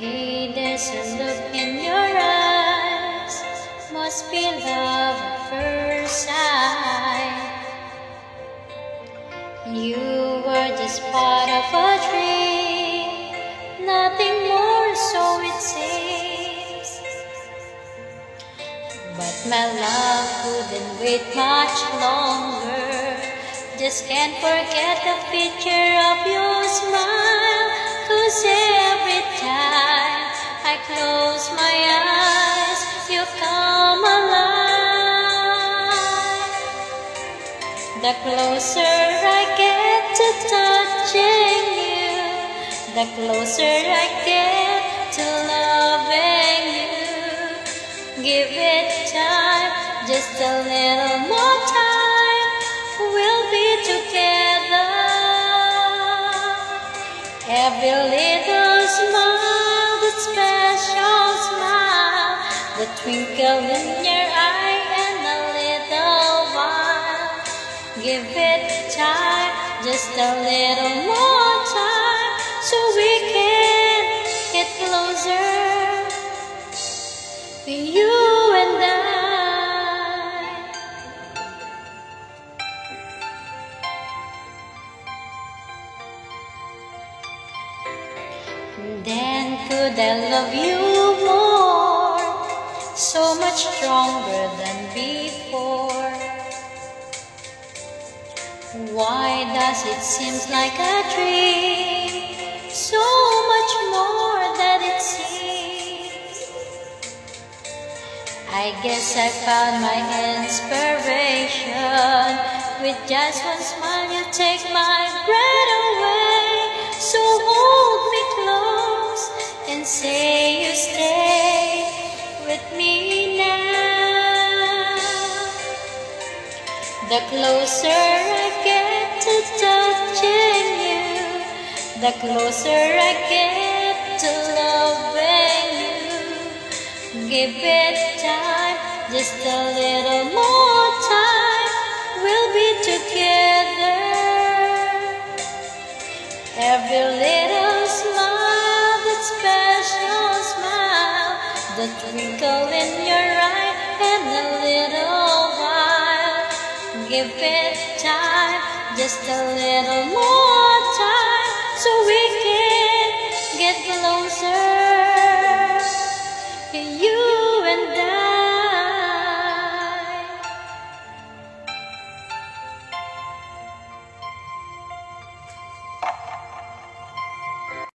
Hey, there's a look in your eyes, must be love at first sight. You were just part of a dream, nothing more, so it seems. But my love couldn't wait much longer. Just can't forget the picture of your smile, 'cause every time I close my eyes, you come alive. The closer I get to touching you, the closer I get to loving you. Give it time, just a little more time, we'll be together. Every little smile, that special smile, the twinkle in your eye and a little while. Give it time, just a little more time, so we can get closer, you and I. Then could I love you more, so much stronger than before? Why does it seem like a dream, so much more than it seems? I guess I found my inspiration, with just one smile you take my breath away. So hold me close and say you stay with me now. The closer I get to touching you, the closer I get to loving you. Give it time, just a little more time, we'll be together. Every little smile, that special smile, the twinkle in your eye and a little while. Give it time, just a little more